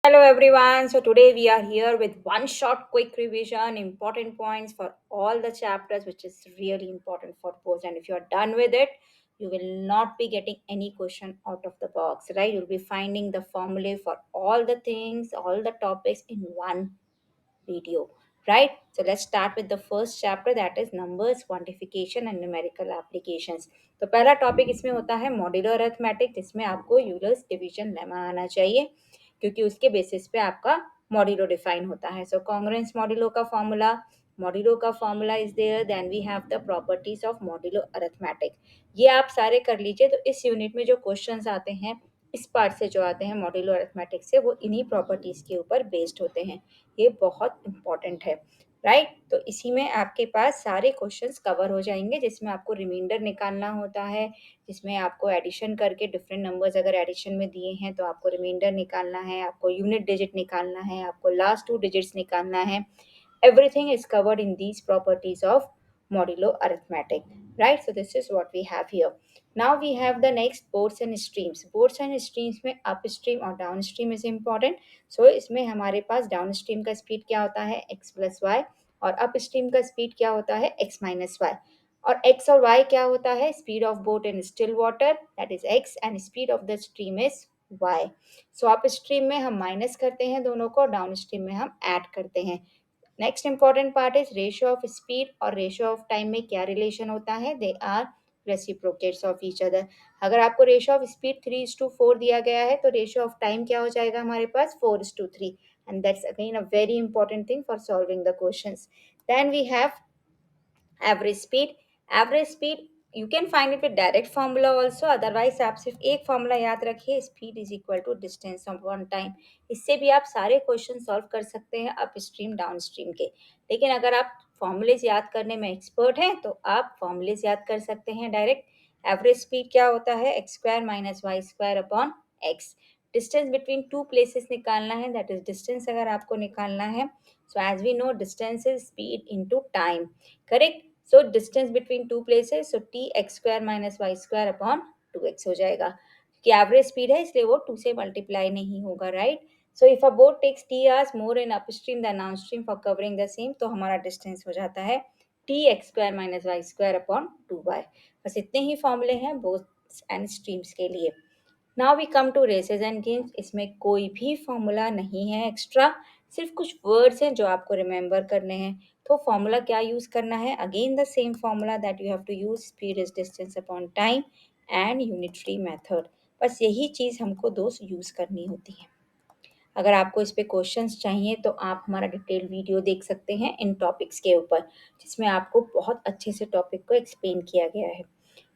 Hello everyone. So today we are here with one short quick revision, important points for all the chapters, which is really important for both. And if you are done with it, you will not be getting any question out of the box, right? You'll be finding the formulae for all the things, all the topics in one video, right? So let's start with the first chapter, that is numbers, quantification and numerical applications. तो पहला topic इसमें होता है modular arithmetic, जिसमें आपको Euler's division lemma आना चाहिए क्योंकि उसके बेसिस पे आपका मॉड्यूलो डिफाइन होता है. सो कॉन्ग्रुएंस मॉड्यूलो का formula is there. Then we have the properties of modulo arithmetic. ये आप सारे कर लीजिए. तो इस यूनिट में जो क्वेश्चंस आते हैं, इस पार्ट से जो आते हैं मॉड्यूलो अरिथमेटिक से, वो इन्हीं प्रॉपर्टीज के ऊपर बेस्ड होते हैं. ये बहुत इंपॉर्टेंट है, राइट? तो इसी में आपके पास सारे क्वेश्चंस कवर हो जाएंगे, जिसमें आपको रिमाइंडर निकालना होता है, जिसमें आपको एडिशन करके डिफरेंट नंबर्स अगर एडिशन में दिए हैं तो आपको रिमाइंडर निकालना है, आपको यूनिट डिजिट निकालना है, आपको लास्ट टू डिजिट्स निकालना है. Everything is covered in these properties of modulo arithmetic, right? So this is what we have here. Now we have the next boards and streams. Boards and streams में upstream और downstream is important. So इसमें हमारे पास downstream का speed क्या होता है, x plus y, और upstream का speed क्या होता है, x minus y. और x और y क्या होता है, speed of boat in still water, that is x, and speed of the stream is y. So upstream में हम माइनस करते हैं दोनों को, डाउनस्ट्रीम में हम ऐड करते हैं. Next important part is ratio of speed और रेशियो ऑफ टाइम में क्या रिलेशन होता है, they are reciprocates of each other. अगर आपको रेशियो ऑफ स्पीड 3:4 दिया गया है तो रेशियो ऑफ टाइम क्या हो जाएगा हमारे पास, 4:3. And that's again a very important thing for solving the questions. Then we have average speed. You can find it with direct formula also, otherwise आप सिर्फ एक फॉर्मूला याद रखिए, speed is equal to distance upon time. इससे भी आप सारे question solve कर सकते हैं अप स्ट्रीम डाउन स्ट्रीम के. लेकिन अगर आप फॉर्मूलेज याद करने में एक्सपर्ट हैं तो आप फॉर्मूलेज याद कर सकते हैं डायरेक्ट. एवरेज स्पीड क्या होता है, x square minus y square upon x. Distance between two places निकालना है, दैट इज डिस्टेंस अगर आपको निकालना है. So as we know distance is speed into time, correct? So distance between two places, so t x square minus y square upon 2x हो जाएगा. कि average speed है इसलिए वो 2 से मल्टीप्लाई नहीं होगा, right? So if a boat takes t hours more in upstream then downstream for covering the same, तो हमारा डिस्टेंस हो जाता है t x square minus y square upon 2y. बस इतने ही फॉर्मूले हैं बोथ एंड स्ट्रीम्स के लिए. Now we come to races and games. इसमें कोई भी फॉर्मूला नहीं है एक्स्ट्रा, सिर्फ कुछ वर्ड्स हैं जो आपको रिमेंबर करने हैं. तो फॉर्मूला क्या यूज करना है, again the same formula that you have to use, speed is distance upon time and unitary method. बस यही चीज हमको दोस्त यूज करनी होती है. अगर आपको इस पे क्वेश्चंस चाहिए तो आप हमारा डिटेल वीडियो देख सकते हैं इन टॉपिक्स के ऊपर, जिसमें आपको बहुत अच्छे से टॉपिक को एक्सप्लेन किया गया है.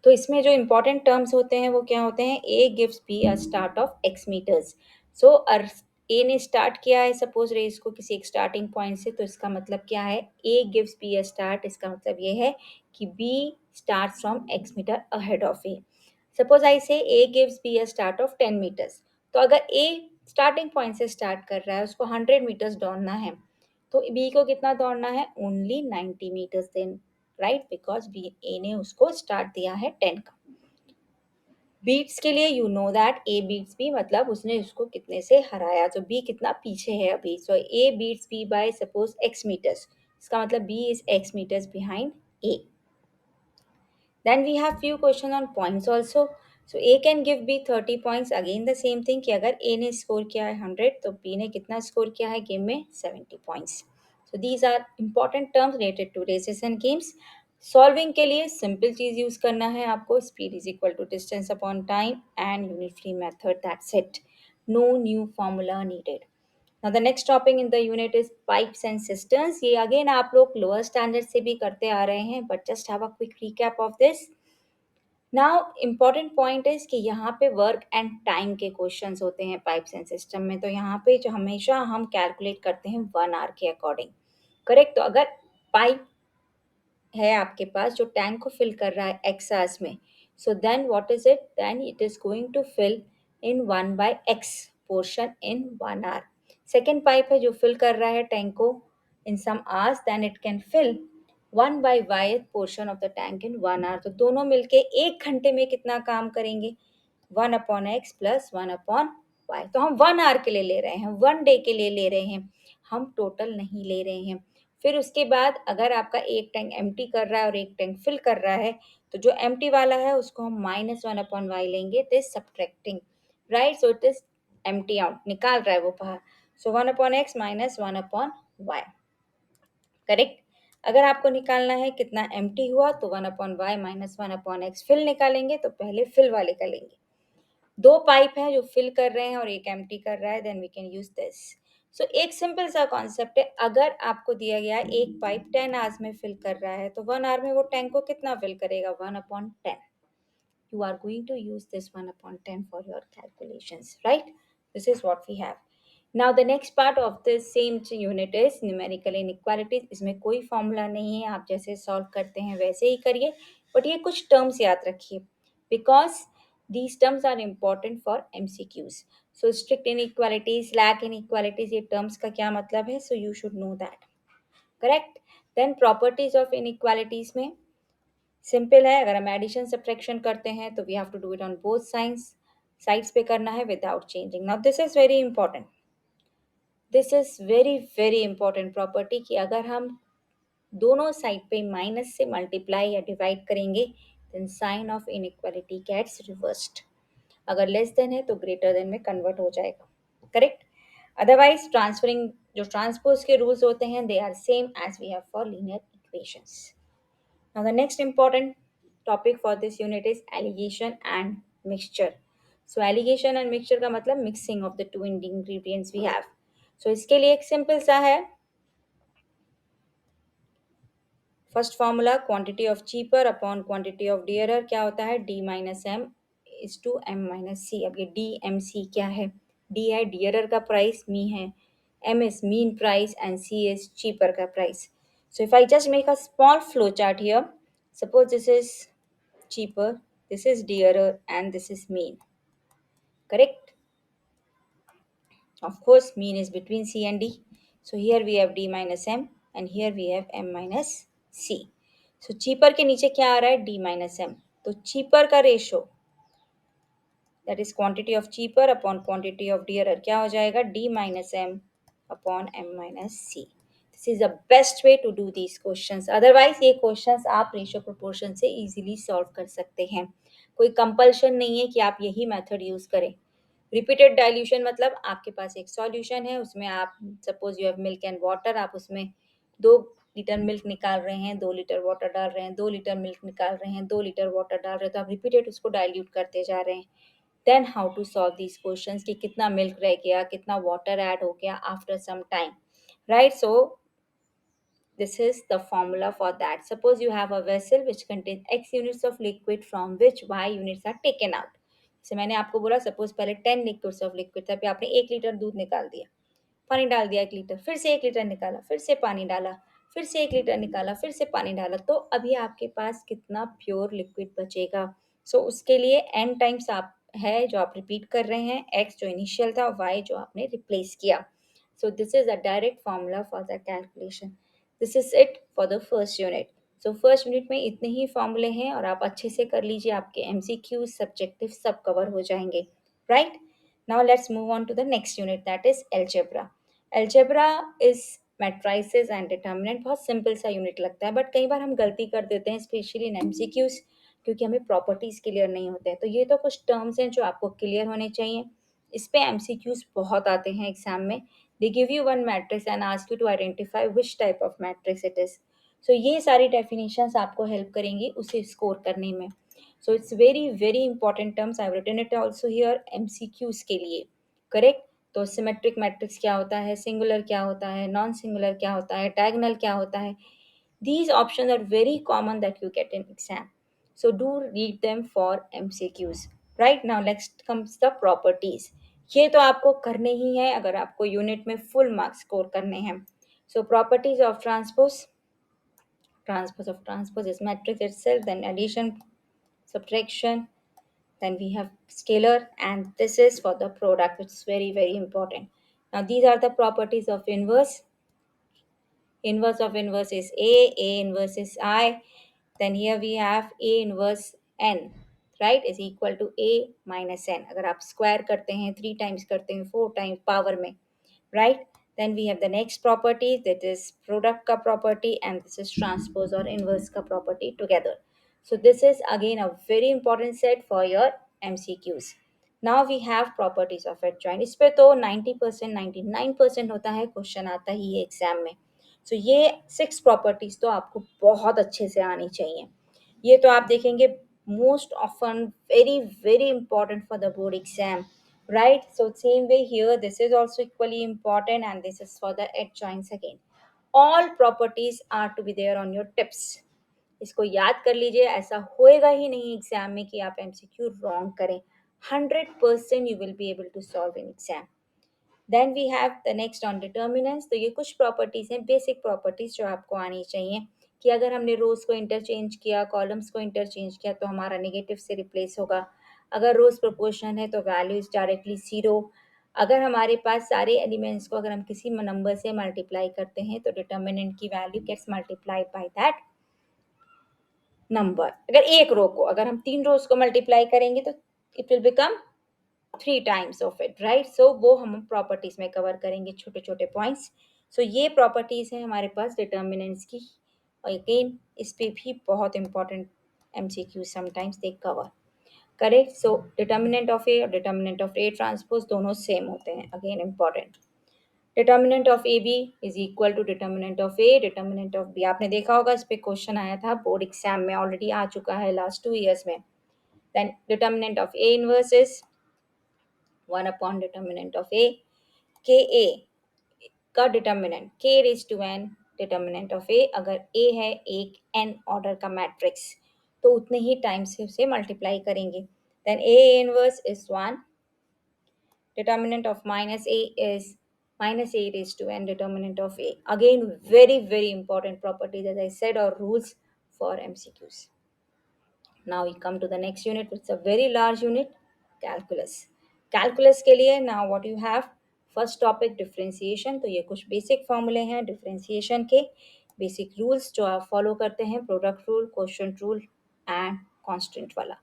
तो इसमें जो इंपॉर्टेंट टर्म्स होते हैं वो क्या होते हैं, A gives B a start of x metres. So A ने स्टार्ट किया है सपोज रेस को किसी एक स्टार्टिंग पॉइंट से, तो इसका मतलब क्या है, A gives B a start, इसका मतलब ये है कि B start from x metre ahead of A. Suppose I say A gives B a start of 10 metres. तो अगर ए स्टार्टिंग पॉइंट से स्टार्ट कर रहा है, उसको 100 मीटर्स दौड़ना है, तो बी को कितना दौड़ना है, only 90 metres then, right? Because B A ने उसको स्टार्ट दिया है 10 का. बीट्स के लिए you know that a beats b, मतलब उसने उसको कितने से हराया, तो बी कितना पीछे है अभी. So A beats B by suppose x metres, इसका मतलब B is x metres behind A. Then we have few question on points also. So A can give B 30 points. Again the same thing कि अगर A ने score किया है 100 तो B ने कितना score किया है गेम में 70 points. So these are important terms related to races and games. Solving के लिए simple चीज़ use करना है आपको, speed is equal to distance upon time and unit free method, that's it. No new formula needed. Now the next topic in the unit is pipes and cisterns. ये again आप लोग lower standard से भी करते आ रहे हैं, but just have a quick recap of this. Now important point is कि यहाँ पे वर्क एंड टाइम के क्वेश्चंस होते हैं पाइप्स एंड सिस्टम में. तो यहाँ पे जो हमेशा हम कैलकुलेट करते हैं 1 आवर के अकॉर्डिंग, करेक्ट? तो अगर पाइप है आपके पास जो टैंक को फिल कर रहा है एक्स आवर्स में, so then what is it, then it is going to fill in 1/x portion in 1 hour. Second pipe है जो फिल कर रहा है टैंक को in some hours, then it can fill 1/y portion of the tank in 1 hour. तो दोनों मिलके 1 घंटे में कितना काम करेंगे, 1/x प्लस 1/y. y। तो हम 1 आवर के लिए ले रहे हैं, 1 डे के लिए ले रहे हैं, हम टोटल नहीं ले रहे हैं। फिर उसके बाद अगर आपका एक टैंक एम्प्टी कर रहा है और एक टैंक फिल कर रहा है, तो जो एम्प्टी वाला है उसको हम -1/y लेंगे, it is subtracting, right. So it is empty out, निकाल रहा है वो बाहर। सो 1/x माइनस 1/y, करेक्ट। अगर आपको निकालना है कितना एम्प्टी हुआ, तो 1/y माइनस 1/x फिल निकालेंगे, तो पहले फिल वाले का लेंगे। दो पाइप है जो फिल कर रहे हैं और एक एम्प्टी कर रहा है, then we can use this. So एक सिंपल सा कॉन्सेप्ट है, अगर आपको दिया गया एक पाइप 10 आवर्स में फिल कर रहा है, तो 1 आवर में वो टैंक को कितना फिल करेगा, 1/10। You are going to use this 1/10 for your calculations, right? This is what we have. Now the next part of this same unit is numerical inequalities. इसमें कोई फॉर्मूला नहीं है, आप जैसे सॉल्व करते हैं वैसे ही करिए, बट ये कुछ टर्म्स याद रखिए, because these terms are important for MCQs. So strict inequalities, slack inequalities, ये terms का क्या मतलब है, so you should know that, correct? Then properties of inequalities में सिंपल है, अगर हम एडिशन सब्ट्रैक्शन करते हैं तो we have to do it on both sides पे करना है without changing. Now this is very important, this is very very important property कि अगर हम दोनों साइड पे माइनस से मल्टीप्लाई या डिवाइड करेंगे, then sign of inequality gets reversed. अगर लेस देन है तो ग्रेटर देन में कन्वर्ट हो जाएगा, करेक्ट। अदरवाइज ट्रांसफरिंग जो ट्रांसपोज के रूल्स होते हैं, they are same as we have for linear equations. Now the next important topic for this unit is alligation and mixture. So alligation and mixture का मतलब mixing of the two ingredients we have. So इसके लिए एक simple सा है, first formula quantity of cheaper upon quantity of dearer क्या होता है, d minus M is to M minus C. अब ये डी एम सी क्या है, d है डियरर का प्राइस, मी है m is mean price and c is cheaper का price. So if I just make a small flow chart here, suppose this is cheaper, this is dearer, and this is mean, correct? Of course, mean is between C and D. So here we have D minus M and here we have M minus C. So cheaper के नीचे क्या आ रहा है, D minus M. तो cheaper का ratio, that is quantity of cheaper upon quantity of dearer, क्या हो जाएगा, D minus M upon M minus C. This is the best way to do these questions. Otherwise ये questions आप ratio proportion से easily solve कर सकते हैं, कोई कंपल्शन नहीं है कि आप यही मेथड यूज करें। रिपीटेड डाइल्यूशन मतलब आपके पास एक सॉल्यूशन है, उसमें आप suppose you have milk and water, आप उसमें 2 लीटर मिल्क निकाल रहे हैं, 2 लीटर वाटर डाल रहे हैं, 2 लीटर मिल्क निकाल रहे हैं, 2 लीटर वाटर डाल रहे हैं, तो आप रिपीटेड उसको डाइल्यूट करते जा रहे हैं। Then how to solve these questions कि कितना मिल्क रह गया, कितना वाटर ऐड हो गया after some time, right. So this is the formula for that. Suppose you have a vessel which contains x units of liquid from which y units are taken out. जैसे मैंने आपको बोला, suppose पहले 10 liquids of liquid था, फिर आपने 1 litre दूध निकाल दिया, पानी डाल दिया 1 लीटर, फिर से 1 लीटर निकाला, फिर से पानी डाला, फिर से 1 लीटर निकाला, फिर से पानी डाला, तो अभी आपके पास कितना प्योर लिक्विड बचेगा। सो उसके लिए n टाइम्स आप है जो आप रिपीट कर रहे हैं, x जो इनिशियल था, y जो आपने रिप्लेस किया। सो this is a direct formula for the calculation. This is it for the first unit. So first unit में इतने ही फॉर्मूले हैं और आप अच्छे से कर लीजिए, आपके एमसीक्यू सब्जेक्टिव सब कवर हो जाएंगे, right. Now let's move on to the next unit, that is algebra. Algebra is matrices and determinant. बहुत सिंपल सा यूनिट लगता है, बट कई बार हम गलती कर देते हैं, स्पेशली इन एमसीक्यूज, क्योंकि हमें प्रॉपर्टीज क्लियर नहीं होते हैं। तो ये तो कुछ टर्म्स हैं जो आपको क्लियर होने चाहिए। इस पे एमसीक्यूज बहुत आते हैं एग्जाम में। They give you one matrix and ask you to identify which type of matrix it is. So ये सारी डेफिनेशंस आपको हेल्प करेंगी उसे स्कोर करने में। So it's very very important terms, I written it also here MCQs के लिए, correct. तो सिमेट्रिक मैट्रिक्स क्या होता है, सिंगुलर क्या होता है, नॉन सिंगुलर क्या होता है, डायगोनल क्या होता है, these options are very common that you get in exam. So do read them for MCQs. Right now next comes the properties. ये तो आपको करने ही है अगर आपको यूनिट में फुल मार्क्स स्कोर करने हैं। So properties of transpose. Transpose of transpose is matrix itself, then addition, subtraction, then we have scalar, and this is for the product, which is very very important. Now these are the properties of inverse. Inverse of inverse is A inverse is I. Then here we have A inverse N, right, is equal to A minus N. अगर आप square करते हैं, 3 times करते हैं, 4 times power में, right? Then we have the next property, that is product ka property, and this is transpose or inverse ka property together. So this is again a very important set for your MCQs. Now we have properties of adjoint. इस पे तो 90% 99% होता है, question आता ही है exam में। सो ये 6 प्रॉपर्टीज तो आपको बहुत अच्छे से आनी चाहिए। ये तो आप देखेंगे most often, very very important for the board exam, right? So same way here, this is also equally important, and this is for the adjoints again. All properties are to be there on your tips. इसको याद कर लीजिए, ऐसा होएगा ही नहीं exam में कि आप एमसीक्यू रॉन्ग करें। 100% you will be able to solve in exam. Then we have the next on determinants. तो ये कुछ प्रॉपर्टीज हैं, बेसिक प्रॉपर्टीज जो आपको आनी चाहिए, कि अगर हमने रोज को इंटरचेंज किया, कॉलम्स को इंटरचेंज किया, तो हमारा नेगेटिव से रिप्लेस होगा। अगर रोज प्रोपोर्शन है तो वैल्यू इज डायरेक्टली जीरो। अगर हमारे पास सारे एलिमेंट्स को अगर हम किसी नंबर से मल्टीप्लाई करते हैं तो डिटर्मिनेंट की value gets multiplied by that number. अगर एक रो को अगर हम 3 रोज को मल्टीप्लाई करेंगे तो it will become 3 times of it, right? So वो हम प्रॉपर्टीज में कवर करेंगे, छोटे छोटे पॉइंट्स। सो ये प्रॉपर्टीज है हमारे पास डिटर्मिनेंट्स की, और अगेन इस पे भी बहुत important MCQ sometimes they cover, correct? So determinant of A और डिटर्मिनेंट ऑफ ए ट्रांसपोज दोनों सेम होते हैं, again important. Determinant of A B is equal to determinant of A determinant of B. आपने देखा होगा, इस पे क्वेश्चन आया था बोर्ड एग्जाम में, ऑलरेडी आ चुका है लास्ट 2 ईयर्स में। Then determinant of A inverse is 1 upon determinant of A, k ए का determinant k raise to n determinant of A. अगर a है एक n ऑर्डर का मैट्रिक्स, तो उतने ही टाइम से उसे मल्टीप्लाई करेंगे। Then a inverse is 1, determinant of minus a is minus a raised to n determinant of a. Again, very very important properties, as I said, or rules for MCQs. Now we come to the next unit. It's a very large unit, calculus. Calculus के लिए now what you have, first topic differentiation. तो ये कुछ basic formulae हैं differentiation के, basic rules जो आप follow करते हैं, product rule, quotient rule and constant वाला,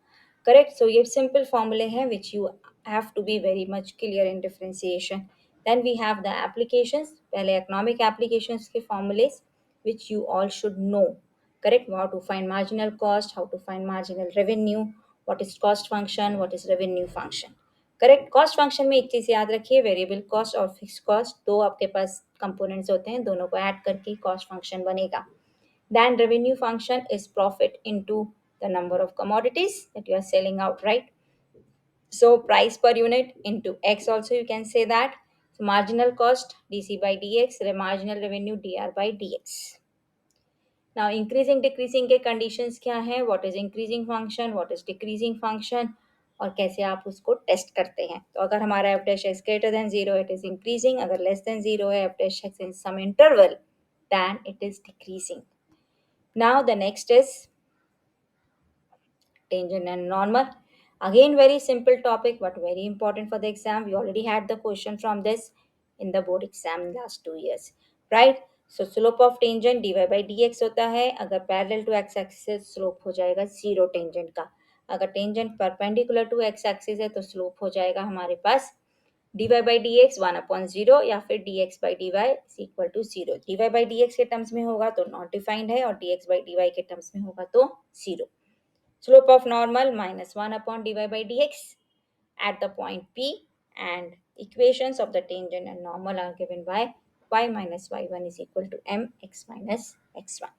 correct? So ये simple formulae हैं which you have to be very much clear in differentiation. Then we have the applications. पहले economic applications के formulas which you all should know, correct? How to find marginal cost, how to find marginal revenue, what is cost function, what is revenue function, correct? Cost function में एक चीज याद रखिए, variable cost और fix cost दो आपके पास components होते हैं, दोनों को ऐड करके कॉस्ट फंक्शन बनेगा। Then revenue function is profit into the number of commodities that you are selling out, right? So price per unit into x also you can say that. So marginal cost dc by dx, marginal revenue dr by dx. Now increasing decreasing के conditions क्या हैं, what is increasing function, what is decreasing function, और कैसे आप उसको test करते हैं। तो अगर हमारा f dash x greater than 0 it is increasing, अगर less than 0 है f dash x in some interval then it is decreasing. Now the next is tangent and normal. Again, very simple topic but very important for the exam. We already had the question from this in the board exam last 2 years, right? So slope of tangent dy by dx होता है, अगर parallel to x axis slope हो जाएगा 0 tangent का। अगर tangent perpendicular to x axis है तो slope हो जाएगा हमारे पास dy by dx 1 upon 0 या फिर dx by dy is equal to 0। dy by dx के टर्म्स में होगा तो नॉट डिफाइंड है, और dx by dy के टर्म्स में होगा तो 0। Slope of normal minus 1 upon dy by dx at the point P, and equations of the tangent and normal are given by y minus y1 is equal to mx minus x1.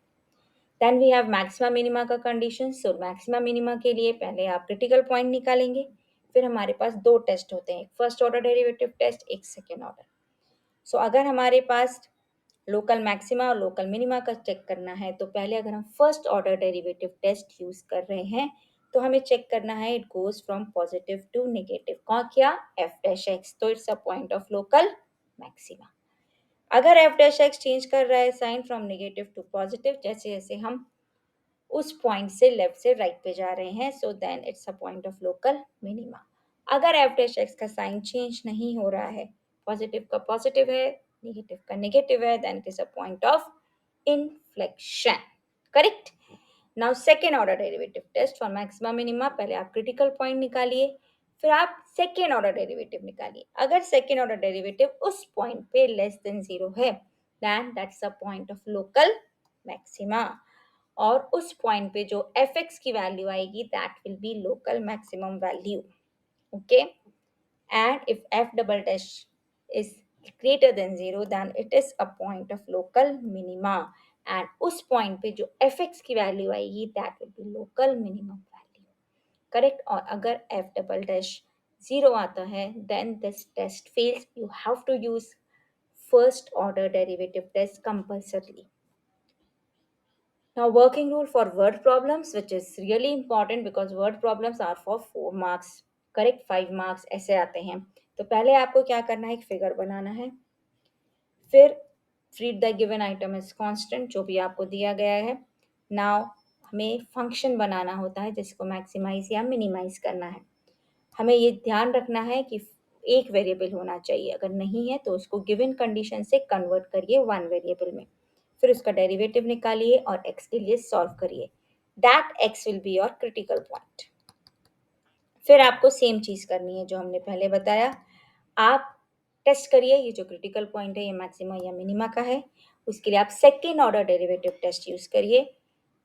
Then we have maxima minima का condition. So maxima minima के लिए पहले आप critical point निकालेंगे, फिर हमारे पास दो test होते हैं, एक फर्स्ट ऑर्डर डेरिवेटिव टेस्ट, एक सेकेंड ऑर्डर। सो अगर हमारे पास लोकल मैक्सिमा और लोकल मिनिमा का चेक करना है तो पहले अगर हम first order derivative test use कर रहे हैं तो हमें चेक करना है it goes from positive to negative, कौन क्या, एफ डैश एक्स, तो it's a point of local maxima. अगर एफ डैश एक्स चेंज कर रहा है sign from negative to positive, जैसे जैसे हम उस पॉइंट से लेफ्ट से राइट पे जा रहे हैं, so then it's a point of local minima. अगर एफ डैश एक्स का साइन चेंज नहीं हो रहा है, पॉजिटिव का पॉजिटिव है, नेगेटिव का नेगेटिव है, then it is a point of inflection, correct? Now second order derivative test for maxima minima, पहले आप क्रिटिकल पॉइंट निकालिए, फिर आप सेकेंड ऑर्डर डेरिवेटिव निकालिए। अगर सेकेंड ऑर्डर डेरिवेटिव उस पॉइंट पे लेस देन जीरो है, then that's a point of local maxima, और उस पॉइंट पे जो एफ एक्स की वैल्यू आएगी that will be local maximum value. Okay, and if f double dash is greater than zero then it is a point of local minima, and उस point पे जो fx की value आएगी that will be local minimum value, correct। और अगर f double dash zero आता है then this test fails, you have to use first order derivative test compulsorily। Now working rule for word problems, which is really important because word problems are for 4 marks, correct, 5 marks ऐसे आते हैं। तो पहले आपको क्या करना है, एक फिगर बनाना है, फिर treat the given item as constant, जो भी आपको दिया गया है। नाउ हमें फंक्शन बनाना होता है जिसको मैक्सिमाइज या मिनिमाइज करना है। हमें ये ध्यान रखना है कि एक वेरिएबल होना चाहिए, अगर नहीं है तो उसको गिवन कंडीशन से कन्वर्ट करिए वन वेरिएबल में, फिर उसका डेरिवेटिव निकालिए और x के लिए सॉल्व करिए। That x will be your critical point. फिर आपको सेम चीज करनी है जो हमने पहले बताया, आप टेस्ट करिए ये जो क्रिटिकल पॉइंट है ये मैक्सिमा या मिनिमा का है, उसके लिए आप second order derivative test use करिए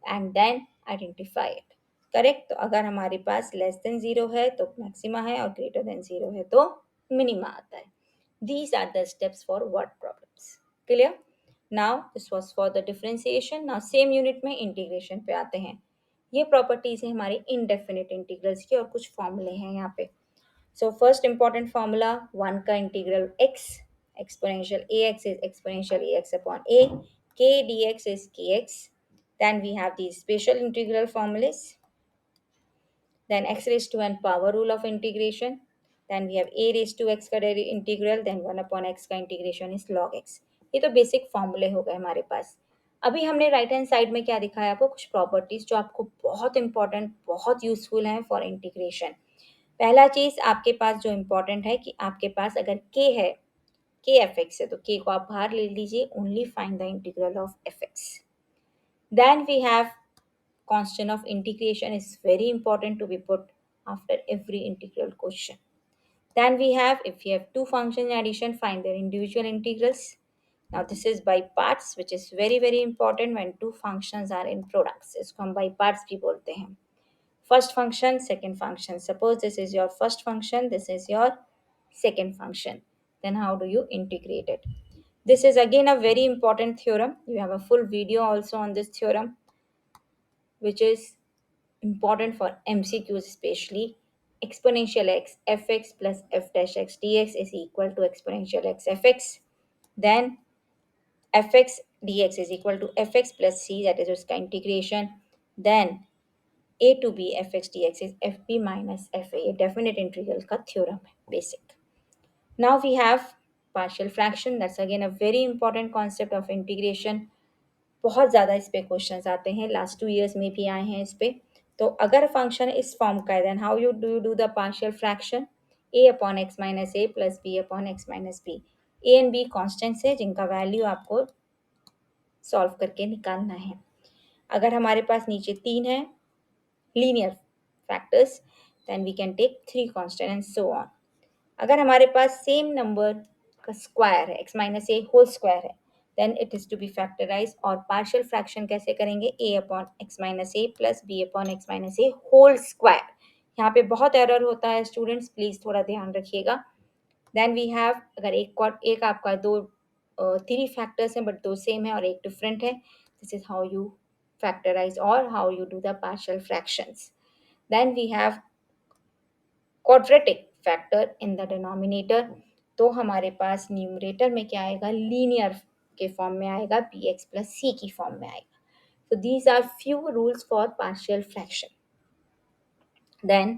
and then identify it, correct. तो अगर हमारे पास लेस देन जीरो है तो मैक्सिमा है और ग्रेटर देन जीरो है तो मिनिमा आता है। These are the steps for word problems, clear. Now this was for the differentiation. Now same unit में इंटीग्रेशन पे आते हैं। ये प्रॉपर्टीज है हमारी इनडेफिनिट इंटीग्रल्स की और कुछ फॉर्मूले हैं यहाँ पे। So first important formula, one का integral x exponential ax is exponential ax upon a, k dx is kx, then we have these special integral formulas, then x raised to n power rule of integration, then we have a raised to x का integral, then 1 upon x का integration is log x। ये तो basic फॉर्मूले हो गए हमारे पास। अभी हमने राइट हैंड साइड में क्या दिखाया आपको, कुछ प्रॉपर्टीज जो आपको बहुत इंपॉर्टेंट बहुत यूजफुल हैं फॉर इंटीग्रेशन। पहला चीज आपके पास जो इंपॉर्टेंट है कि आपके पास अगर k है, k एफ एक्स है, तो k को आप बाहर ले लीजिए, only find the integral of f x. Then we have constant of integration is very important to be put after every integral question. Then we have, if you have two functions in addition, find their individual integrals. Now this is by parts, which is very very important when two functions are in products, इसको हम by parts भी बोलते हैं। First function, second function, suppose this is your first function, this is your second function, then how do you integrate it? This is again a very important theorem, you have a full video also on this theorem, which is important for MCQs especially. Exponential x fx plus f dash x dx is equal to exponential x fx. Then fx dx is equal to fx plus c, that is उसका integration. Then a to b fx dx is fb minus fa, ये definite integral का theorem है basic. Now we have partial fraction, that's again a very important concept of integration. बहुत ज़्यादा इस पे questions आते हैं, लास्ट 2 ईयर्स में भी आए हैं इस पे। तो अगर फंक्शन इस फॉर्म का है then how you do the partial fraction, a upon x minus a plus b upon x minus b. A and b constants है जिनका वैल्यू आपको सॉल्व करके निकालना है। अगर हमारे पास नीचे 3 है linear factors then we can take 3 constant and so on. अगर हमारे पास सेम नंबर का स्क्वायर है x minus a whole square है then it is to be factorise, और पार्शियल फ्रैक्शन कैसे करेंगे, a upon x minus a plus b upon x minus a whole square. यहाँ पे बहुत एरर होता है स्टूडेंट्स, प्लीज थोड़ा ध्यान रखिएगा। देन वी हैव, अगर एक आपका दो 3 फैक्टर्स हैं बट दो सेम है और एक डिफरेंट है, this is how you factorise और how you do the partial fractions. Then we have quadratic factor in the denominator, तो हमारे पास न्यूमरेटर में क्या आएगा, लीनियर के फॉर्म में आएगा, बी एक्स प्लस सी की फॉर्म में आएगा। So these are few rules for partial fraction. Then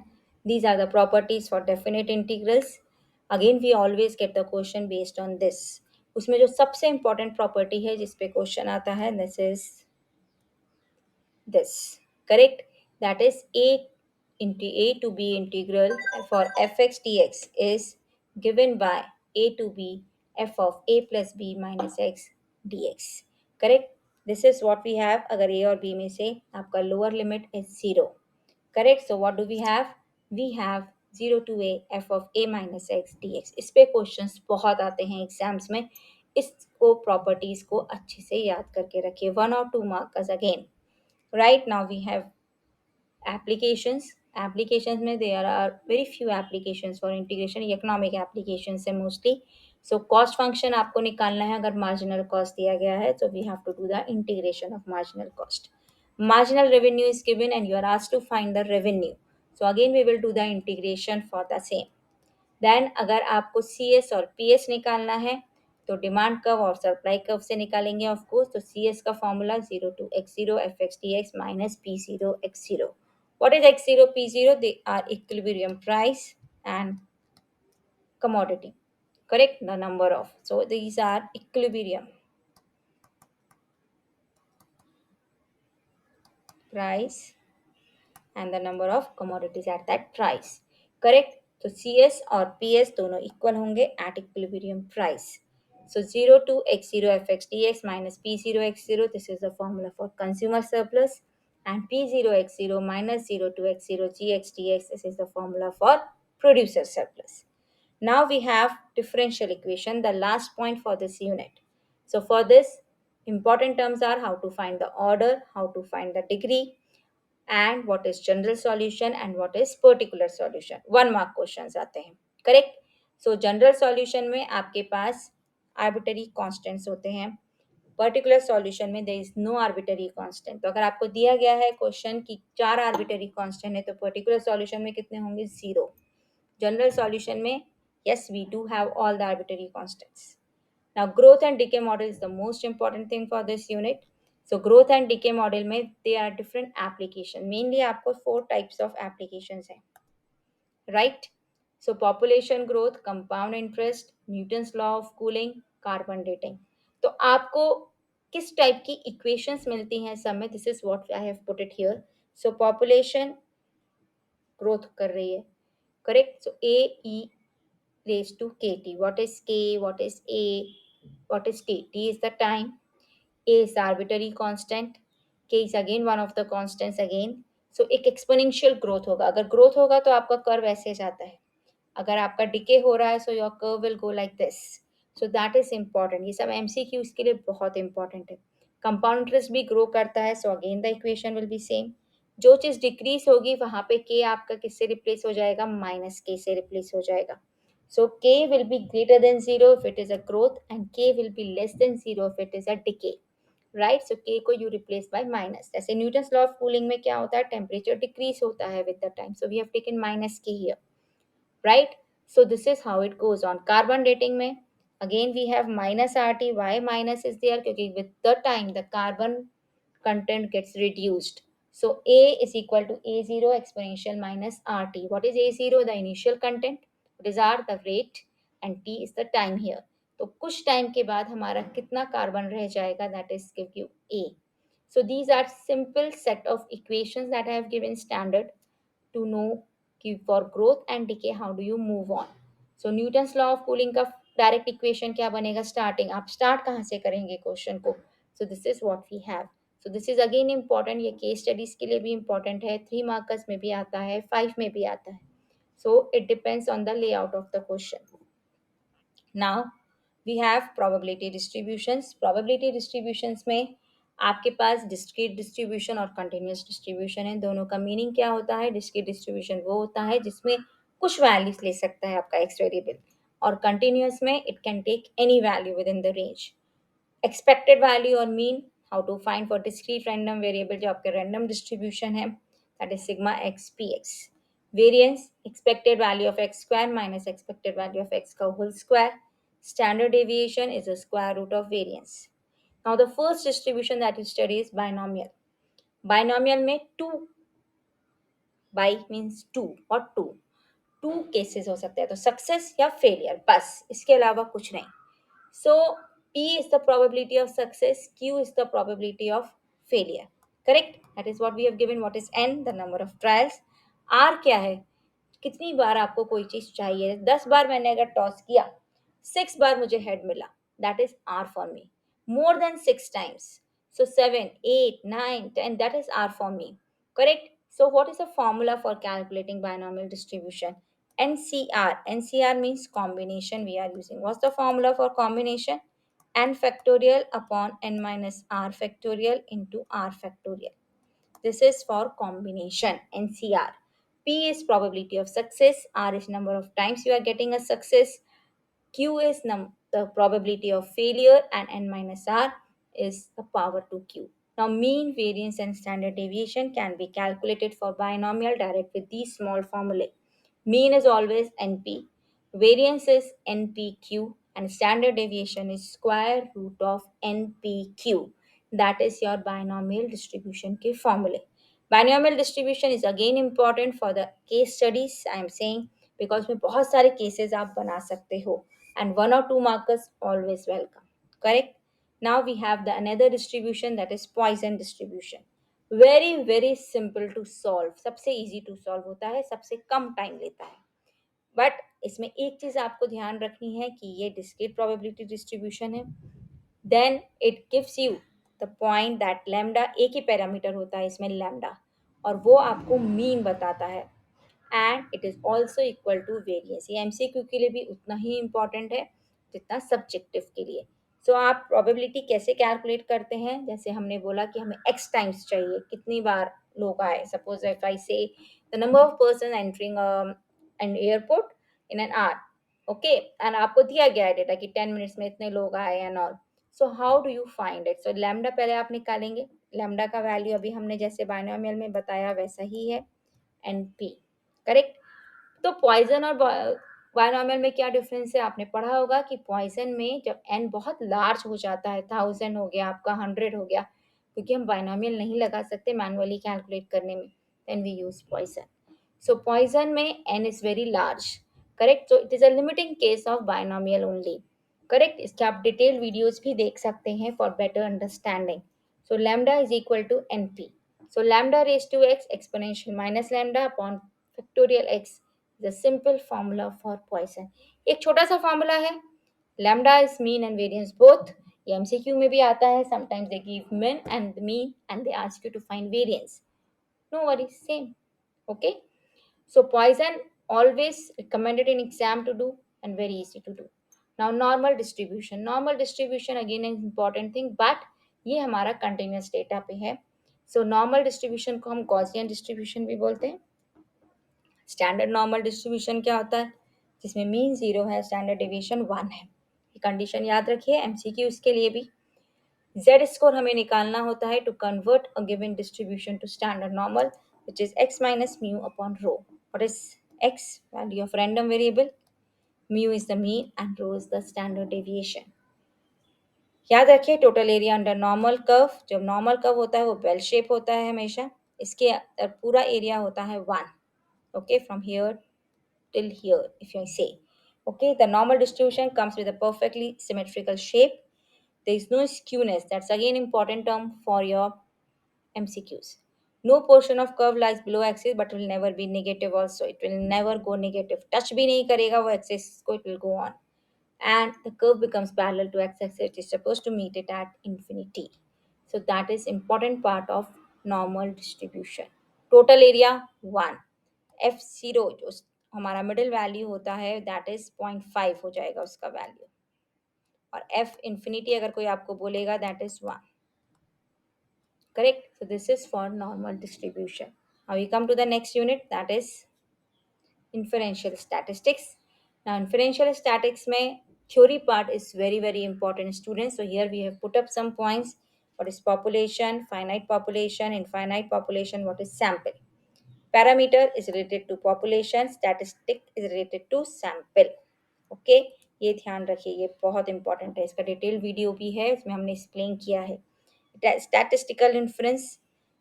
these are the properties for definite integrals. Again we always get the question based on this. उसमें जो सबसे important property है जिस पे question आता है, this is this, correct, that is a into a to b integral for fx dx is given by a to b f of a plus b minus x dx, correct। This is what we have अगर a और b में से आपका lower limit is 0. Correct. So what do we have 0 to a f of a minus x dx. इस पे questions बहुत आते हैं एग्जाम्स में. इसको प्रॉपर्टीज को अच्छे से याद करके रखिए. 1 or 2 marks again. Right now we have applications में there are very few applications for integration. ये economic applications है mostly. So cost function आपको निकालना है अगर marginal cost दिया गया है, so we have to do the integration of marginal cost. Marginal revenue is given and you are asked to find the revenue. So again we will do the integration for the same. देन अगर आपको C S और P S निकालना है तो demand curve और supply curve से निकालेंगे ऑफ कोर्स. तो सी एस का formula 0 to x0 f x d x minus p zero x zero. What is x zero p zero? They are equilibrium price and commodity. Correct. The number of, so these are equilibrium price and the number of commodities at that price. Correct. तो CS और PS दोनों equal होंगे at equilibrium price. So 0 to x0 fx dx minus p0 x0, this is the formula for consumer surplus, and p0 x0 minus 0 to x0 gx dx, this is the formula for producer surplus. Now we have differential equation, the last point for this unit. So for this, important terms are how to find the order, how to find the degree, and what is general solution and what is particular solution. 1 mark questions आते हैं. Correct. सो general solution में आपके पास arbitrary constants होते हैं. Particular solution में there is no arbitrary constant. तो अगर आपको दिया गया है क्वेश्चन की 4 आर्बिटरी कांस्टेंट है तो पर्टिकुलर सॉल्यूशन में कितने होंगे? 0. जनरल सॉल्यूशन में yes we do have all the arbitrary constants. Now growth and decay model is the most important thing for this unit. So growth and decay model में there are different application. Mainly आपको 4 types of applications हैं. Right? So population growth, compound interest, Newton's law of cooling, carbon dating. तो आपको किस type की equations मिलती हैं सब में? This is what I have put it here. So population growth कर रही है. Correct. So A E raised to kt. What is k? What is a? What is t? T is the time. A is the arbitrary constant. K is again one of the constants again. So एक exponential growth होगा. अगर growth होगा तो आपका curve ऐसे जाता है. अगर आपका डिके हो रहा है so your curve will go like this. So that is important. ये सब MCQs के लिए बहुत important है. कंपाउंड इंटरेस्ट भी ग्रो करता है so again the equation will be same. जो चीज़ डिक्रीज होगी वहाँ पे k आपका किससे रिप्लेस हो जाएगा? माइनस k से रिप्लेस हो जाएगा. So k will be greater than 0 if it is a growth and k will be less than 0 if it is a decay. Right. So k को यू रिप्लेस बाय माइनस. जैसे Newton's law of cooling में क्या होता है? Temperature decrease होता है with the time. So we have taken minus k here. Right. So this is how it goes on. Carbon dating में again we have minus r t. Y minus is there? क्योंकि with the time the carbon content gets reduced. So A is equal to A0 exponential minus RT. What is A0? The initial content. What is R? The rate. And T is the time here. तो कुछ time के बाद हमारा कितना carbon रह जाएगा? That is give you A. So these are simple set of equations that I have given standard to know कि for growth and decay how do you move on. So Newton's law of cooling का direct equation क्या बनेगा? Starting. आप start कहाँ से करेंगे question को? So this is what we have. So this is again important. ये केस स्टडीज के लिए भी important है. 3 मार्कर्स में भी आता है, 5 में भी आता है. So it depends on the layout of the question. Now we have probability distributions. Probability distributions में आपके पास डिस्क्रीट डिस्ट्रीब्यूशन और कंटिन्यूस डिस्ट्रीब्यूशन है. दोनों का मीनिंग क्या होता है? डिस्क्रीट डिस्ट्रीब्यूशन वो होता है जिसमें कुछ वैल्यूज ले सकता है आपका एक्स वेरिएबल, और कंटिन्यूस में it can take any value within the range. Expected value और mean, how to find for discrete random variable जो आपके रैंडम डिस्ट्रीब्यूशन है, that is sigma x p x. Variance, expected value of x square minus expected value of x का whole square. Standard deviation is the square root of variance. Now the first distribution that you study is binomial. Binomial में 2 by means 2 और 2 cases हो सकते हैं, तो success या failure, बस इसके अलावा कुछ नहीं. So P is the probability of success, Q is the probability of failure. Correct? That is what we have given. What is N? The number of trials. R क्या है? कितनी बार आपको कोई चीज चाहिए? 10 बार मैंने अगर टॉस किया, 6 बार मुझे हेड मिला, that is r for me. More than 6 times, So 7, 8, 9, 10, that is R for me. Correct? So what is the formula for calculating binomial distribution? NCR. NCR means combination we are using. What's the formula for combination? N factorial upon n minus r factorial into r factorial. This is for combination, NCR. P is probability of success. R is number of times you are getting a success. Q is the probability of failure, and n minus r is the power to q. Now, mean, variance, and standard deviation can be calculated for binomial direct with these small formulae. Mean is always NP, variance is NPQ, and standard deviation is square root of NPQ. That is your binomial distribution के formula. Binomial distribution is again important for the case studies I am saying, because में बहुत सारे cases आप बना सकते हो, and 1 or 2 markers always welcome. Correct? Now we have the another distribution, that is Poisson distribution. Very simple to solve. सबसे easy to solve होता है, सबसे कम time लेता है. बट इसमें एक चीज आपको ध्यान रखनी है कि ये डिस्क्रीट प्रोबेबिलिटी डिस्ट्रीब्यूशन है. Then it gives you the point that lambda एक ही पैरामीटर होता है इसमें लैम्डा, और वो आपको मीन बताता है. And it is also equal to variance. ये एमसीक्यू के लिए भी उतना ही इंपॉर्टेंट है जितना सब्जेक्टिव के लिए. सो आप प्रोबेबिलिटी कैसे कैलकुलेट करते हैं? जैसे हमने बोला कि हमें एक्स टाइम्स चाहिए, कितनी बार लोग आए. सपोज इफ आई से the number of person entering an airport in an hour, okay, and आपको दिया गया है डेटा कि 10 मिनट्स में इतने लोग आए and all. So how do you find it? So lambda पहले आप निकालेंगे. लैम्डा का वैल्यू अभी हमने जैसे बाइनोमियल में बताया वैसा ही है, एन पी. करेक्ट? तो पॉइजन और बायनॉमियल में क्या डिफरेंस है? आपने पढ़ा होगा कि पॉइजन में जब एन बहुत लार्ज हो जाता है, 1000 हो गया आपका, 100 हो गया, क्योंकि हम बायनॉमियल नहीं लगा सकते मैनुअली कैलकुलेट करने में, then we use Poisson. So Poisson में n is very large. Correct? So it is a limiting case of binomial only. Correct? इसके आप डिटेल वीडियोज भी देख सकते हैं for better understanding. So lambda is equal to n p. So lambda raised to x exponential minus lambda upon factorial x is a simple formula for Poisson. एक छोटा सा formula है. lambda is mean and variance both. ये MCQ में भी आता है. Sometimes they give mean and mean and they ask you to find variance. No worries, same. Okay. So Poisson always recommended in exam to do and very easy to do. Now normal distribution. Normal distribution again is important thing, but ये हमारा continuous data पे है. So normal distribution को हम Gaussian distribution भी बोलते हैं. Standard normal distribution क्या होता है? जिसमें मीन 0 है, स्टैंडर्ड डेविएशन 1 है. ये कंडीशन याद रखिए एमसीक्यू इसके लिए भी. जेड स्कोर हमें निकालना होता है to convert a given distribution to standard normal, which is x minus mu upon rho. What is x? Value of random variable. Mu is the mean and rho is the standard deviation. याद रखिए total area under normal curve. जब normal curve होता है वो bell shape होता है हमेशा. इसके पूरा एरिया होता है 1. Okay, from here till here if you say. Okay, the normal distribution comes with a perfectly symmetrical shape. There is no skewness. That's again important term for your MCQs. No portion of curve lies below axis but will never be negative also. It will never go negative. Touch भी नहीं करेगा वो axis को, it will go on. And the curve becomes parallel to x-axis. It is supposed to meet it at infinity. So that is important part of normal distribution. Total area 1. F0 जो हमारा middle value होता है that is 0.5 हो जाएगा उसका value. और F infinity अगर कोई आपको बोलेगा that is 1. Correct? So this is for normal distribution. Now we come to the next unit, that is inferential statistics. Now inferential statistics में theory part is very important students. So here we have put up some points. What is population, finite population, infinite population, what is sample. Parameter is related to population, statistic is related to sample. Okay, ये ध्यान रखिए, ये बहुत important है. इसका detail video भी है, इसमें हमने एक्सप्लेन किया है. स्टैटिस्टिकल इन्फ्रेंस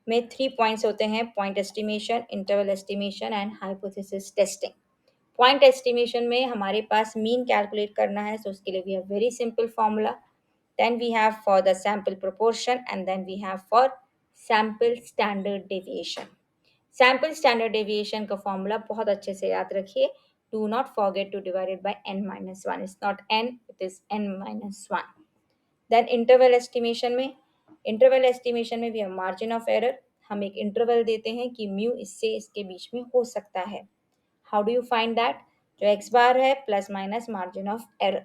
में 3 पॉइंट्स होते हैं: point estimation, interval estimation and hypothesis testing. Point estimation में हमारे पास मीन कैलकुलेट करना है, सो उसके लिए we have very simple formula. Then we have for the sample proportion and then we have for sample standard deviation. Sample standard deviation का formula बहुत अच्छे से याद रखिए. Do not forget to divide it by n minus 1. It's not n, it is n minus 1. Then interval estimation में interval estimation में भी हम मार्जिन ऑफ एरर, हम एक इंटरवल देते हैं कि म्यू इससे इसके बीच में हो सकता है। How do you find that? जो एक्स बार है plus minus margin of error.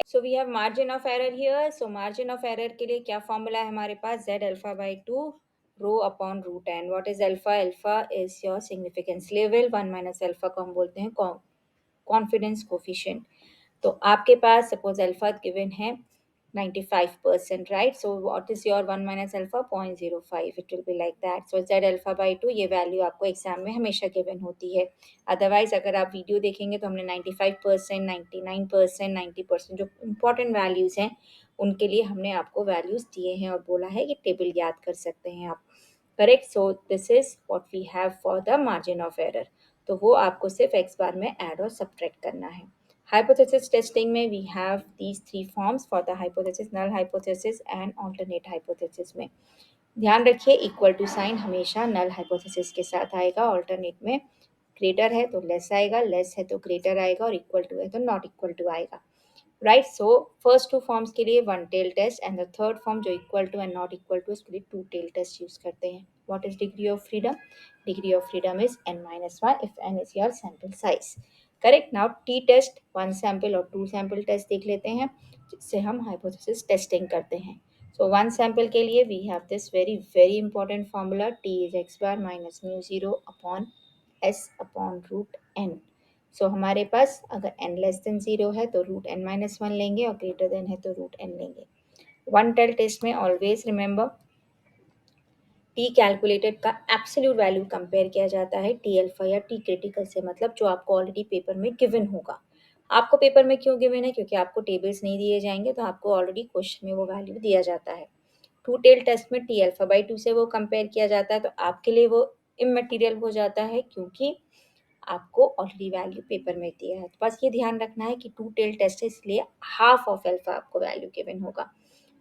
So we have margin of error here. So margin of error के लिए क्या फॉर्मूला है हमारे पास? Z alpha by two rho upon root n. What is alpha? Alpha is your significance level, one minus alpha को हम बोलते हैं कॉन्फिडेंस कोफिशिएंट। तो आपके पास सपोज अल्फा गिवन है 95%, right? So what is your 1 minus alpha? 0.05, it will be like that. So Z alpha by to, ये value आपको exam में हमेशा गिवन होती है। अदरवाइज अगर आप वीडियो देखेंगे तो हमने 95%, 99%, 90% जो इंपॉर्टेंट वैल्यूज़ हैं उनके लिए हमने आपको वैल्यूज़ दिए हैं और बोला है कि टेबल याद कर सकते हैं आप। Correct? So this is what we have for the margin of error. तो वो आपको सिर्फ एक्स बार में ऐड और सब्ट्रैक्ट करना है। हाइपोथेसिस टेस्टिंग में we have these three forms for the hypothesis, null hypothesis and alternate hypothesis में। ध्यान रखिए इक्वल टू साइन हमेशा नल हाइपोथेसिस के साथ आएगा, ऑल्टरनेट में ग्रेटर है तो लेस आएगा, लेस है तो ग्रेटर आएगा और इक्वल टू है तो नॉट इक्वल टू आएगा। Right? So first two forms के लिए one tail test and the third form जो equal to and not equal to उसके लिए टू टेल टेस्ट यूज करते हैं। What is degree of freedom? Degree of freedom is n minus 1 if n is your sample size. Correct? Now t test, one sample और two sample test देख लेते हैं जिससे हम हाइपोथेसिस टेस्टिंग करते हैं। सो वन सैंपल के लिए we have this very very important formula, t is x bar minus mu zero upon s upon root n. So हमारे पास अगर n लेस देन जीरो है तो रूट n माइनस वन लेंगे और greater than है तो रूट n लेंगे। वन टेल टेस्ट में ऑलवेज रिमेंबर टी कैलकुलेटेड का एब्सोल्यूट वैल्यू कंपेयर किया जाता है टी अल्फा या टी क्रिटिकल से, मतलब जो आपको ऑलरेडी पेपर में गिवन होगा। आपको पेपर में क्यों गिवन है? क्योंकि आपको टेबल्स नहीं दिए जाएंगे तो आपको ऑलरेडी क्वेश्चन में वो वैल्यू दिया जाता है। टू टेल टेस्ट में टी अल्फा बाई टू से वो कंपेयर किया जाता है तो आपके लिए वो इमटेरियल हो जाता है क्योंकि आपको ऑलरेडी वैल्यू पेपर में दिया है। तो बस ये ध्यान रखना है कि टू टेल टेस्ट है इसलिए हाफ ऑफ अल्फा आपको वैल्यू गिवन होगा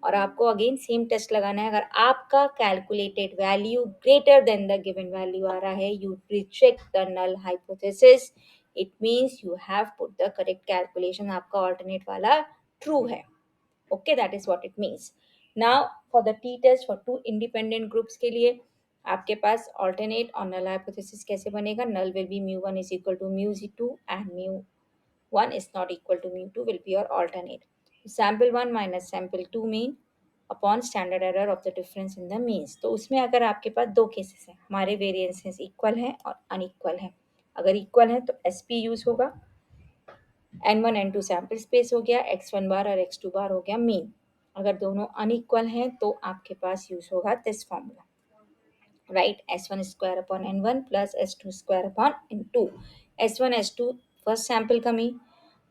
और आपको अगेन सेम टेस्ट लगाना है। अगर आपका calculated value greater than the given value आ रहा है, you reject the null hypothesis, it means you have put the correct calculation, आपका ऑल्टरनेट वाला ट्रू है। Okay, that is what it means. Now for the t test for two independent groups के लिए आपके पास alternate और नल hypothesis कैसे बनेगा? Null will be mu one is equal to mu g two and mu one is not equal to mu 2 will be your alternate. Sample 1 minus sample 2 mean upon standard error of the difference in the means. तो उसमें अगर आपके पास दो cases हैं, हमारे variances equal हैं और unequal हैं। अगर इक्वल है तो एस पी यूज होगा, n one n two sample space हो गया, एक्स वन बार और एक्स टू बार हो गया मीन। अगर दोनों अनइक्वल हैं तो आपके पास यूज होगा this formula, right? S one square upon n one plus s two square upon n two. S one s two first sample का मीन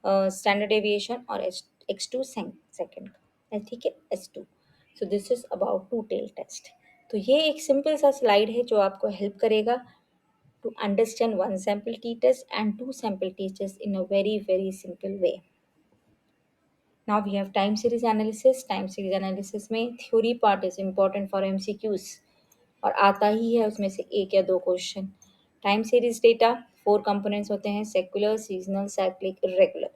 स्टैंडर्ड डेविएशन और एक्स टू सेकेंड का, ठीक है, s two. So this is about two tail test. तो ये एक simple सा slide है जो आपको हेल्प करेगा to understand one sample t test and two sample t test in a very very simple way. Now we have time series analysis. Time series analysis में theory part is important for MCQs और आता ही है उसमें से एक या दो question. Time series data four components होते हैं, सेक्युलर, सीजनल, साइक्लिक, इरेगुलर।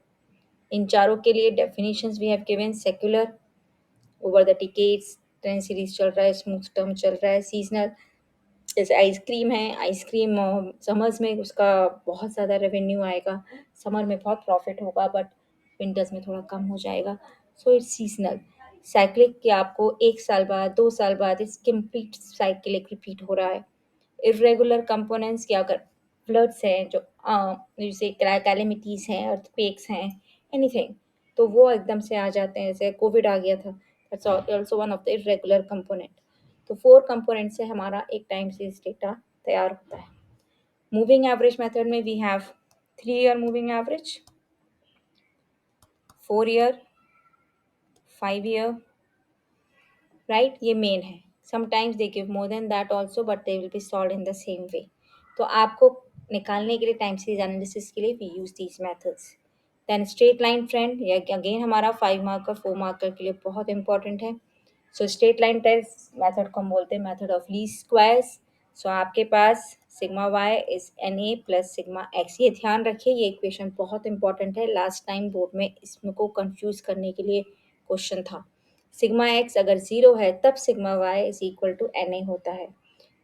इन चारों के लिए definitions we have given. Secular over the decades, time series चल रहा है, स्मूथ टर्म चल रहा है। सीजनल जैसे आइसक्रीम है, आइसक्रीम समर्स में उसका बहुत ज़्यादा रेवेन्यू आएगा, समर में बहुत प्रॉफिट होगा बट विंटर्स में थोड़ा कम हो जाएगा, सो इट्स सीजनल। साइक्लिक कि आपको एक साल बाद, दो साल बाद इस कंप्लीट साइक्लिक रिपीट हो रहा है। इरेगुलर कंपोनेंट्स क्या, अगर फ्लड्स हैं जो जैसे कैलेमिटीज हैं, अर्थक्वेक्स हैं, एनीथिंग, तो वो एकदम से आ जाते हैं, जैसे कोविड आ गया था, that's also one of the irregular component. तो फोर कंपोनेंट से हमारा एक टाइम सीरीज डेटा तैयार होता है। मूविंग एवरेज मेथड में we have 3 year moving average, 4 year, 5 year, right? ये मेन है। Sometimes they give more than that also but they will be solve in the same way. तो आपको निकालने के लिए टाइम सीरीज एनालिसिस के लिए we use these methods. Then straight line trend, या अगेन हमारा 5 मार्कर 4 मार्कर के लिए बहुत इंपॉर्टेंट है। So straight line test method को हम बोलते हैं method of least squares. So आपके पास sigma y is n a plus sigma x. ये ध्यान रखिए, ये इक्वेशन बहुत इंपॉर्टेंट है, लास्ट टाइम बोर्ड में इसमें को कंफ्यूज करने के लिए क्वेश्चन था। सिग्मा एक्स अगर 0 है तब sigma y is equal to n a होता है।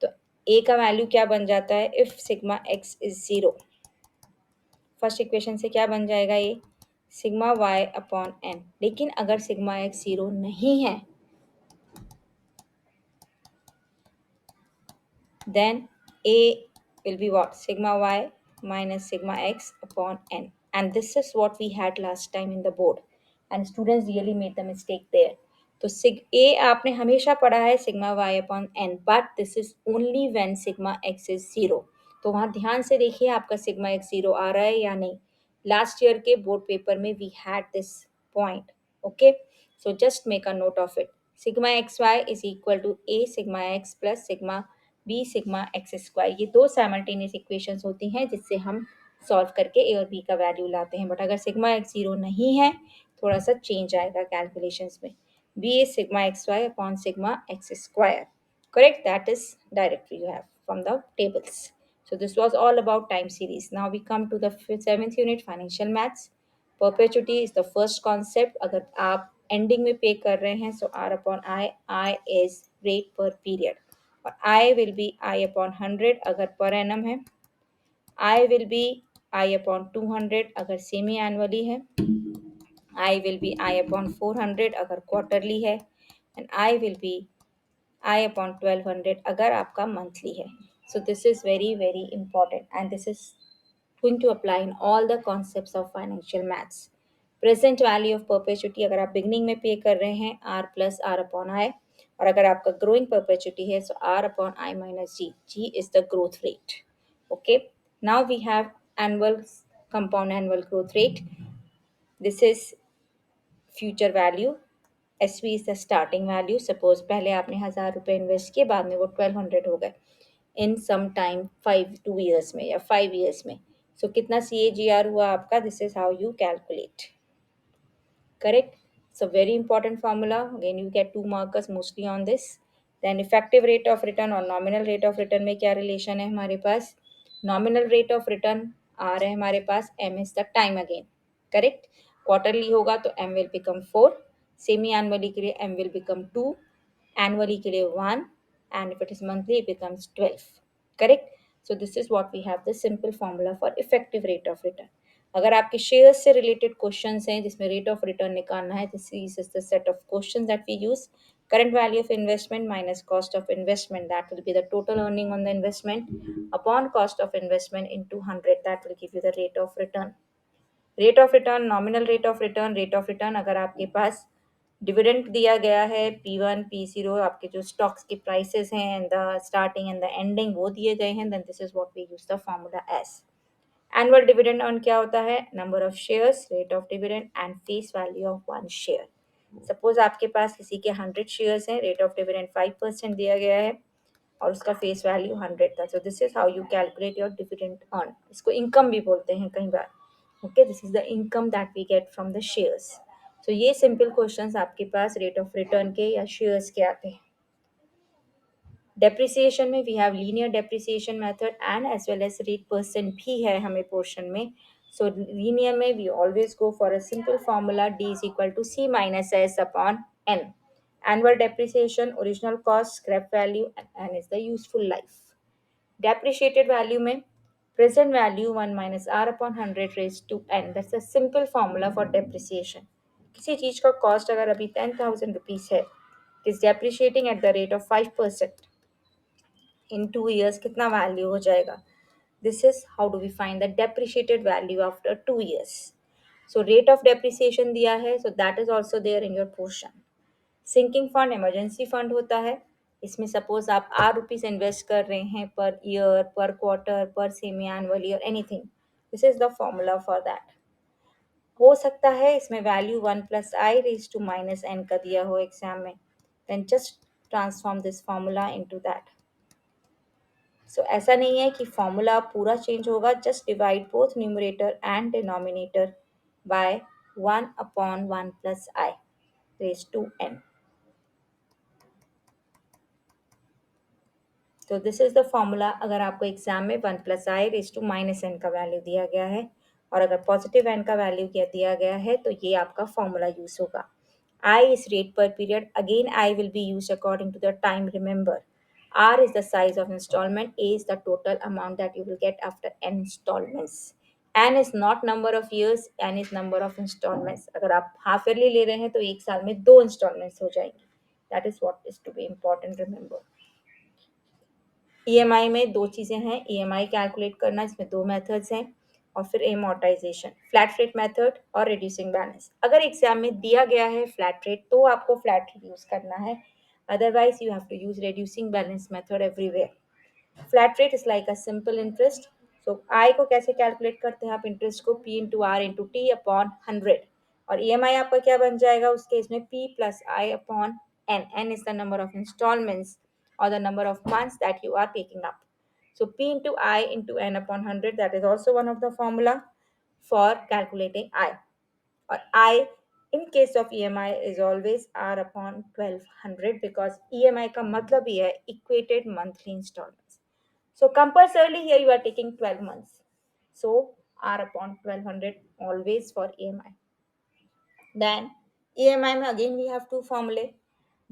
तो ए का वैल्यू क्या बन जाता है? If sigma x is 0, first equation से क्या बन जाएगा ये? Sigma y upon n. लेकिन अगर सिग्मा एक्स 0 नहीं है, then A will be what? Sigma y minus sigma x upon n. And this is what we had last time in the board. And students really made the mistake there. तो सिग A आपने हमेशा पढ़ा है sigma y upon n, but this is only when sigma x is 0। तो वहाँ ध्यान से देखिए आपका सिग्मा x 0 आ रहा है या नहीं। लास्ट ईयर के बोर्ड पेपर में we had this point. Okay, so just make a note of it. Sigma x y is equal to a sigma x plus sigma b sigma x square. ये दो simultaneous equations होती हैं जिससे हम solve करके ए और B का value लाते हैं। बट अगर सिग्मा एक्स 0 नहीं है, थोड़ा सा चेंज आएगा कैलकुलेशंस में। B is sigma x y upon sigma x square. Correct? That is directly you have from the tables. So this was all about time series. Now we come to the seventh unit, financial maths. Perpetuity is the first concept. अगर आप ending में pay कर रहे हैं, so R upon I is rate per period. और I will be I upon 100 अगर per annum है, I will be I upon 200 अगर semi annually है, I will be I upon 400 अगर quarterly है, and I will be I upon 1200 अगर आपका monthly है। So this is very very important and this is going to apply in all the concepts of financial maths. Present value of perpetuity अगर आप beginning में pay कर रहे हैं r plus r upon i, और अगर आपका ग्रोइंग परपेचुटी है so r upon i minus g. G is the growth rate. Okay, now we have annual compound annual growth rate. This is future value. S v is the starting value. Suppose पहले आपने 1000 रुपये invest किए, बाद में वो 1200 हो गए इन some time 2 years में या 5 years में। सो कितना सी ए जी आर हुआ आपका? This is how you calculate. Correct? So very important formula. Again, you get 2 markers mostly on this. Then effective rate of return और nominal rate of return में क्या relation है हमारे पास? Nominal rate of return आ रहा है हमारे पास, m is the time again. Correct? Quarterly होगा तो m will become 4. Semi annually के लिए m will become 2. Annually के लिए 1. And if it is monthly it becomes 12. Correct? So this is what we have the simple formula for effective rate of return. अगर आपके shares से related questions हैं जिसमें rate of return निकालना है, this is the set of questions that we use. Current value of investment minus cost of investment, that will be the total earning on the investment upon cost of investment into 100, that will give you the rate of return. Rate of return, nominal rate of return, rate of return अगर आपके पास dividend दिया गया है P1 P0, आपके जो stocks के prices हैं and the starting and the ending वो दिए गए हैं, then this is what we use the formula as. Annual dividend earn क्या होता है? Number of shares, rate of dividend and face value of 1 share. Suppose आपके पास किसी के 100 शेयर्स हैं, रेट ऑफ डिविडेंड 5% दिया गया है और उसका फेस वैल्यू 100 था। So this is how you calculate your dividend earn. इसको इनकम भी बोलते हैं कई बार। Okay, this is the income that we get from the shares. So ये सिंपल क्वेश्चंस आपके पास रेट ऑफ रिटर्न के या शेयर्स के आते हैं। डेप्रिसिएशन में we have linear depreciation method and as well as rate percent भी है हमें पोर्शन में। सो लीनियर में we always go for a simple formula d is equal to c minus s upon n. Annual depreciation, original cost, scrap value and is the useful life. Depreciated value में present value 1 minus r upon 100 raise to n, that's a simple formula for depreciation. किसी चीज का cost अगर अभी 10,000 rupees है, it is depreciating at the rate of 5%, in 2 years कितना value हो जाएगा? This is how do we find the depreciated value after 2 years। So rate of depreciation दिया है, so that is also there in your portion. Sinking fund emergency fund होता है। इसमें suppose आप R rupees invest कर रहे हैं per year, per quarter, per semi annually और anything, this is the formula for that. हो सकता है इसमें value 1 plus i raise to minus n का दिया हो एग्जाम में, then just transform this formula into that. So ऐसा नहीं है कि फॉर्मूला पूरा चेंज होगा, just divide both numerator and denominator by 1 upon 1 plus i raise to n. तो दिस इज द फॉर्मूला अगर आपको एग्जाम में 1 plus i raise to minus n का वैल्यू दिया गया है, और अगर पॉजिटिव एन का वैल्यू क्या दिया गया है तो ये आपका फॉर्मूला यूज होगा। I is rate per period. Again, I will be used according to the time. Remember, R is the size of installment. A is the total amount that you will get after n installments. N is not number of years. N is number of installments. अगर आप half yearly ले रहे हैं तो एक साल में दो installments हो जाएंगी. That is what is to be important. Remember. EMI में दो चीज़ें हैं. ईएमआई कैलकुलेट करना, इसमें दो मेथड्स हैं, और फिर एमोर्टाइजेशन, फ्लैट रेट मेथड और रिड्यूसिंग बैलेंस. अगर एग्जाम में दिया गया है फ्लैट रेट तो आपको फ्लैट रेट यूज करना है, otherwise you have to use reducing balance method everywhere. Flat rate is like a simple interest. So i को कैसे कैलकुलेट करते हैं आप? इंटरेस्ट को p into r into t upon 100, और ईएमआई आपका क्या बन जाएगा उस केस में? P plus i upon n. N is the number of installments or the number of months that you are taking up. So P into I into N upon 100, that is also one of the formula for calculating I. Or I in case of EMI is always R upon 1200 because EMI का मतलब ही है equated monthly installments. So compulsorily here you are taking 12 months. So R upon 1200 always for EMI. Then EMI में again we have two formulae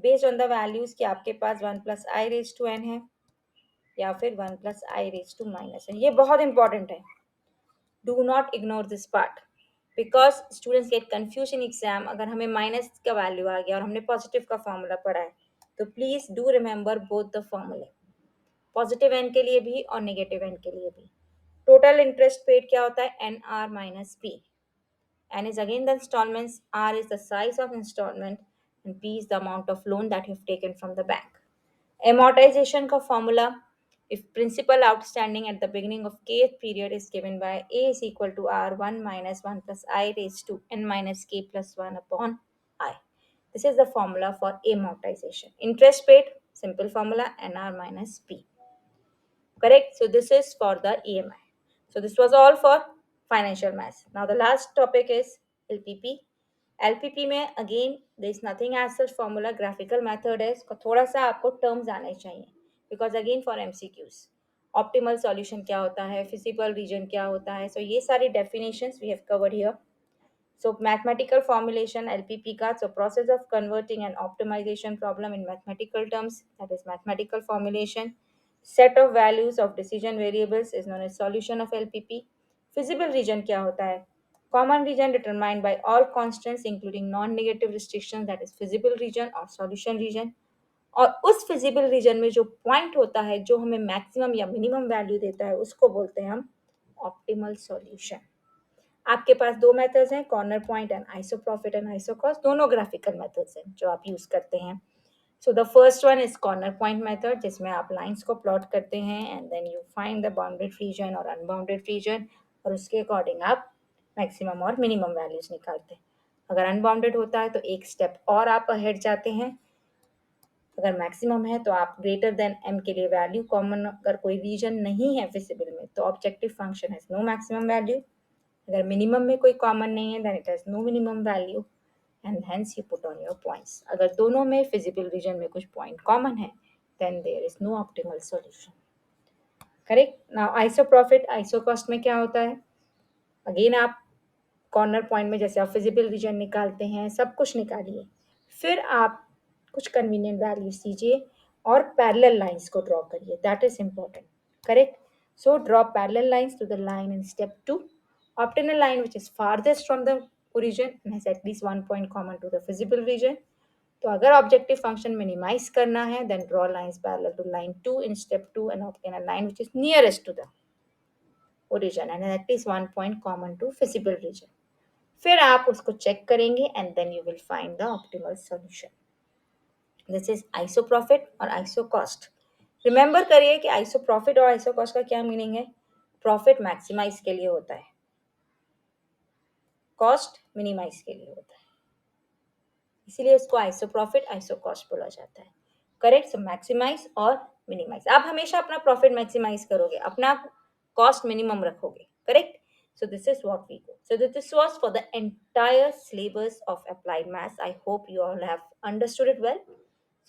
based on the values कि आपके पास 1 plus I raised to n है या फिर 1 plus I raised to minus n. ये बहुत important है. Do not ignore this part because students get confuse in exam. अगर हमें माइनस का वैल्यू आ गया और हमने पॉजिटिव का फॉर्मूला पढ़ा है तो please do remember both the फॉर्मूले, पॉजिटिव एन के लिए भी और नेगेटिव एन के लिए भी. टोटल इंटरेस्ट पेड क्या होता है? N r minus p. N is again the installments, R is the size of installment, and P is the amount of loan that you've taken from the bank. Amortization का formula, if principal outstanding at the beginning of kth period is given by A is equal to R1 minus 1 plus I raised to N minus K plus 1 upon I. This is the formula for amortization. Interest paid, simple formula, NR minus P. Correct? So this is for the EMI. So this was all for financial maths. Now the last topic is LPP. LPP में again there is nothing as such formula, graphical method है. इसको थोड़ा सा आपको terms आने चाहिए because again for MCQs. Optimal solution क्या होता है, feasible region क्या होता है, so ये सारी definitions we have covered here. So mathematical formulation LPP का, so process of converting an optimization problem in mathematical terms, that is mathematical formulation. Set of values of decision variables is known as solution of LPP. Feasible region क्या होता है? Common region determined by all constants including non-negative restrictions, that is feasible region or solution region. और उस feasible region में जो point होता है जो हमें maximum या minimum value देता है उसको बोलते हैं हम optimal solution. आपके पास दो मेथड्स हैं, corner point and iso profit and iso cost. दोनों ग्राफिकल मेथड्स हैं जो आप यूज करते हैं. So the first one is corner point method जिसमें आप लाइंस को प्लॉट करते हैं and then you find the bounded region और अनबाउंडेड रीजन और उसके अकॉर्डिंग आप मैक्सिमम और मिनिमम वैल्यूज निकालते हैं. अगर अनबाउंडेड होता है तो एक स्टेप और आप अहेड जाते हैं. अगर मैक्सिमम है तो आप ग्रेटर देन m के लिए वैल्यू कॉमन, अगर कोई रीजन नहीं है विजिबल में तो objective function has no maximum value. अगर मिनिमम में कोई कॉमन नहीं है then it has no minimum value and hence you put on your points. अगर दोनों में फिजिबल रीजन में कुछ पॉइंट कॉमन है then there is no optimal solution. Correct. Now iso profit iso cost में क्या होता है? अगेन आप कॉर्नर पॉइंट में जैसे आप फिजिबल रीजन निकालते हैं, सब कुछ निकालिए, फिर आप कुछ कन्वीनियंट वैल्यूज दीजिए और पैरेलल लाइंस को ड्रॉ करिए. That is important. Correct. So draw parallel lines to the line in step 2. Obtain a line which is farthest from the origin and has at least one point common to the visible region. तो अगर objective function minimize करना है then draw lines parallel to line 2 in step 2 and obtain a line which is nearest to the origin and has at least one point common to visible region. फिर आप उसको check करेंगे and then you will find the optimal solution. This is iso profit और iso cost. Remember करिए कि iso profit और iso cost का क्या मीनिंग है. प्रॉफिट मैक्सिमाइज के लिए होता है, कॉस्ट मिनिमाइज के लिए होता है, इसीलिए उसको आइसो प्रॉफिट आइसो कॉस्ट बोला जाता है. करेक्ट. सो मैक्सिमाइज और मिनिमाइज. आप हमेशा अपना प्रॉफिट मैक्सिमाइज करोगे, अपना कॉस्ट मिनिमम रखोगे. Correct. So this is what we go. So this was for the entire syllabus of applied maths. I hope you all have understood it well.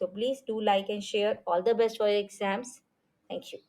So please do like and share. All the best for your exams. Thank you.